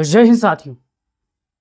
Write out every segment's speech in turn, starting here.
जय हिंद साथियों।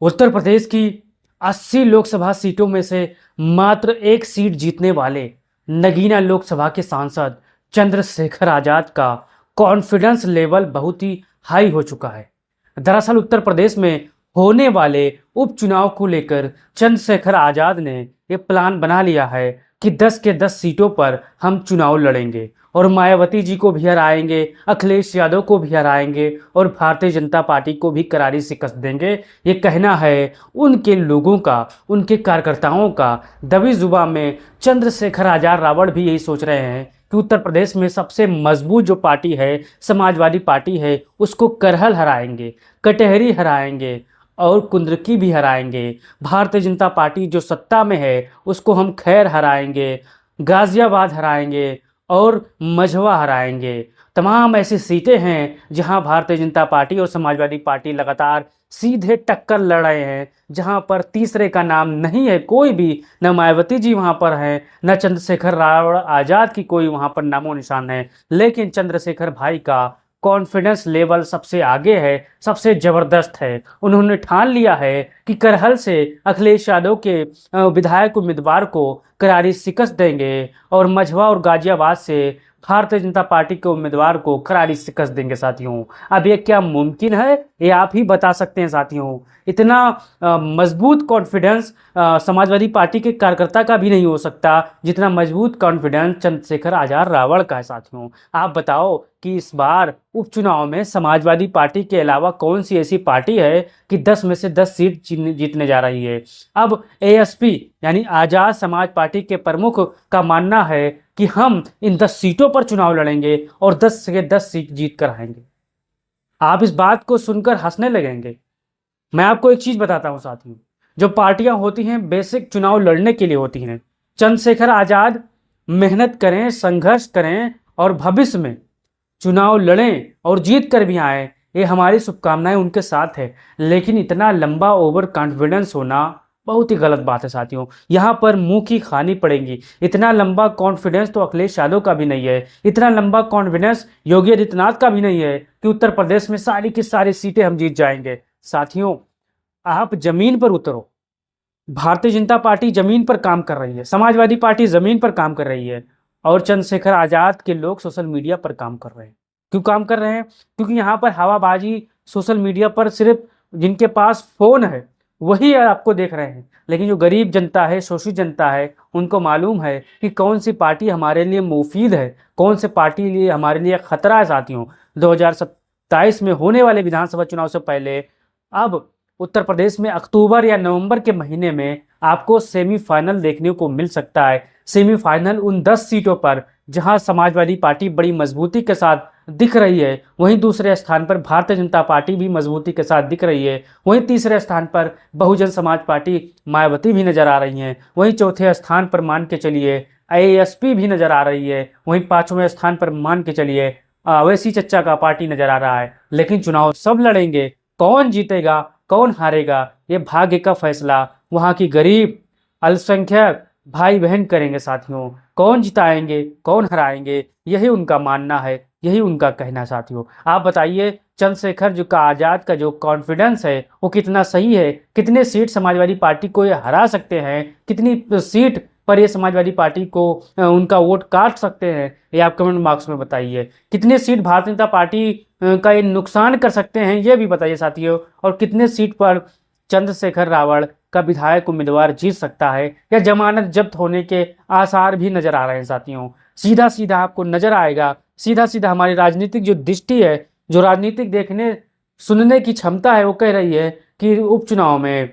उत्तर प्रदेश की 80 लोकसभा सीटों में से मात्र एक सीट जीतने वाले नगीना लोकसभा के सांसद चंद्रशेखर आजाद का कॉन्फिडेंस लेवल बहुत ही हाई हो चुका है। दरअसल उत्तर प्रदेश में होने वाले उपचुनाव को लेकर चंद्रशेखर आजाद ने ये प्लान बना लिया है कि 10 के 10 सीटों पर हम चुनाव लड़ेंगे और मायावती जी को भी हराएंगे, अखिलेश यादव को भी हराएंगे और भारतीय जनता पार्टी को भी करारी शिकस्त देंगे। ये कहना है उनके लोगों का, उनके कार्यकर्ताओं का। दबी जुबान में चंद्रशेखर आजाद रावण भी यही सोच रहे हैं कि उत्तर प्रदेश में सबसे मजबूत जो पार्टी है, समाजवादी पार्टी है, उसको करहल हराएंगे, कटहरी हराएंगे और कुंदरकी भी हराएंगे। भारतीय जनता पार्टी जो सत्ता में है उसको हम खैर हराएंगे, गाजियाबाद हराएंगे और मझवा हराएंगे। तमाम ऐसी सीटें हैं जहां भारतीय जनता पार्टी और समाजवादी पार्टी लगातार सीधे टक्कर लड़ रहे हैं, जहां पर तीसरे का नाम नहीं है कोई भी। न मायावती जी वहां पर हैं, न चंद्रशेखर रावण आजाद की कोई वहां पर नामो निशान है, लेकिन चंद्रशेखर भाई का कॉन्फिडेंस लेवल सबसे आगे है, सबसे ज़बरदस्त है। उन्होंने ठान लिया है कि करहल से अखिलेश यादव के विधायक उम्मीदवार को करारी शिकस्त देंगे और मझवा और गाजियाबाद से भारतीय जनता पार्टी के उम्मीदवार को करारी शिकस्त देंगे। साथियों, अब ये क्या मुमकिन है, ये आप ही बता सकते हैं। साथियों, इतना मजबूत कॉन्फिडेंस समाजवादी पार्टी के कार्यकर्ता का भी नहीं हो सकता जितना मजबूत कॉन्फिडेंस चंद्रशेखर आजाद रावण का है। साथियों, आप बताओ कि इस बार उपचुनाव में समाजवादी पार्टी के अलावा कौन सी ऐसी पार्टी है कि 10 में से 10 सीट जीतने जा रही है। अब एएसपी यानी आजाद समाज पार्टी के प्रमुख का मानना है कि हम इन 10 सीटों पर चुनाव लड़ेंगे और 10 से 10 सीट जीत कर आएंगे। आप इस बात को सुनकर हंसने लगेंगे। मैं आपको एक चीज बताता हूं साथियों, जो पार्टियां होती हैं बेसिक चुनाव लड़ने के लिए होती हैं। चंद्रशेखर आजाद मेहनत करें, संघर्ष करें और भविष्य में चुनाव लड़ें और जीत कर भी आए, ये हमारी शुभकामनाएं उनके साथ है। लेकिन इतना लंबा ओवर कॉन्फिडेंस होना बहुत ही गलत बात है साथियों। यहाँ पर मुंह की खानी पड़ेगी। इतना लंबा कॉन्फिडेंस तो अखिलेश यादव का भी नहीं है, इतना लंबा कॉन्फिडेंस योगी आदित्यनाथ का भी नहीं है कि उत्तर प्रदेश में सारी की सारी सीटें हम जीत जाएंगे। साथियों, आप जमीन पर उतरो। भारतीय जनता पार्टी जमीन पर काम कर रही है, समाजवादी पार्टी जमीन पर काम कर रही है और चंद्रशेखर आजाद के लोग सोशल मीडिया पर काम कर रहे हैं। क्यों काम कर रहे हैं? क्योंकि यहाँ पर हवाबाजी सोशल मीडिया पर सिर्फ जिनके पास फोन है वही आपको देख रहे हैं, लेकिन जो गरीब जनता है, शोषित जनता है, उनको मालूम है कि कौन सी पार्टी हमारे लिए मुफीद है, कौन सी पार्टी लिए हमारे लिए खतरा है। साथियों, 2027 में होने वाले विधानसभा चुनाव से पहले अब उत्तर प्रदेश में अक्टूबर या नवंबर के महीने में आपको सेमीफाइनल देखने को मिल सकता है। सेमीफाइनल उन 10 सीटों पर जहां समाजवादी पार्टी बड़ी मजबूती के साथ दिख रही है, वहीं दूसरे स्थान पर भारतीय जनता पार्टी भी मजबूती के साथ दिख रही है, वहीं तीसरे स्थान पर बहुजन समाज पार्टी मायावती भी नजर आ रही हैं, वहीं चौथे स्थान पर मान के चलिए एएसपी भी नजर आ रही है, वहीं 5वें स्थान पर मान के चलिए अवैसी चच्चा का पार्टी नजर आ रहा है। लेकिन चुनाव सब लड़ेंगे, कौन जीतेगा कौन हारेगा ये भाग्य का फैसला वहाँ की गरीब अल्पसंख्यक भाई बहन करेंगे। साथियों, कौन जिताएंगे कौन हराएंगे यही उनका मानना है, यही उनका कहना है। साथियों, आप बताइए चंद्रशेखर जो का आजाद का जो कॉन्फिडेंस है वो कितना सही है? कितने सीट समाजवादी पार्टी को ये हरा सकते हैं? कितनी सीट पर ये समाजवादी पार्टी को उनका वोट काट सकते हैं? ये आप कमेंट बॉक्स में बताइए। कितने सीट भारतीय जनता पार्टी का ये नुकसान कर सकते हैं ये भी बताइए साथियों। और कितने सीट पर चंद्रशेखर रावण का विधायक उम्मीदवार जीत सकता है या जमानत जब्त होने के आसार भी नजर आ रहे हैं। साथियों, सीधा सीधा आपको नजर आएगा, सीधा सीधा हमारी राजनीतिक जो दृष्टि है, जो राजनीतिक देखने सुनने की क्षमता है, वो कह रही है कि उपचुनाव में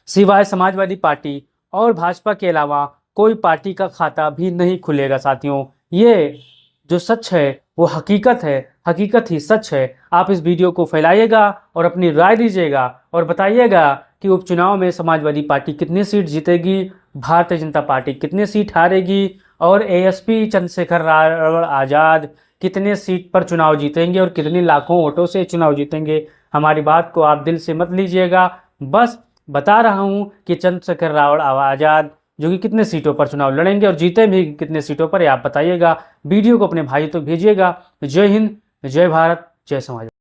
सिवाय समाजवादी पार्टी और भाजपा के अलावा कोई पार्टी का खाता भी नहीं खुलेगा। साथियों, ये जो सच है वो हकीकत है, हकीकत ही सच है। आप इस वीडियो को फैलाइएगा और अपनी राय दीजिएगा और बताइएगा कि उपचुनाव में समाजवादी पार्टी कितनी सीट जीतेगी, भारतीय जनता पार्टी कितनी सीट हारेगी और एएसपी चंद्रशेखर रावण आजाद कितने सीट पर चुनाव जीतेंगे और कितनी लाखों वोटों से चुनाव जीतेंगे। हमारी बात को आप दिल से मत लीजिएगा, बस बता रहा हूँ कि चंद्रशेखर रावण आजाद जो कि कितने सीटों पर चुनाव लड़ेंगे और जीते भी कितने सीटों पर, ये आप बताइएगा। वीडियो को अपने भाई तो भेजिएगा। जय हिंद, जय भारत, जय समाज।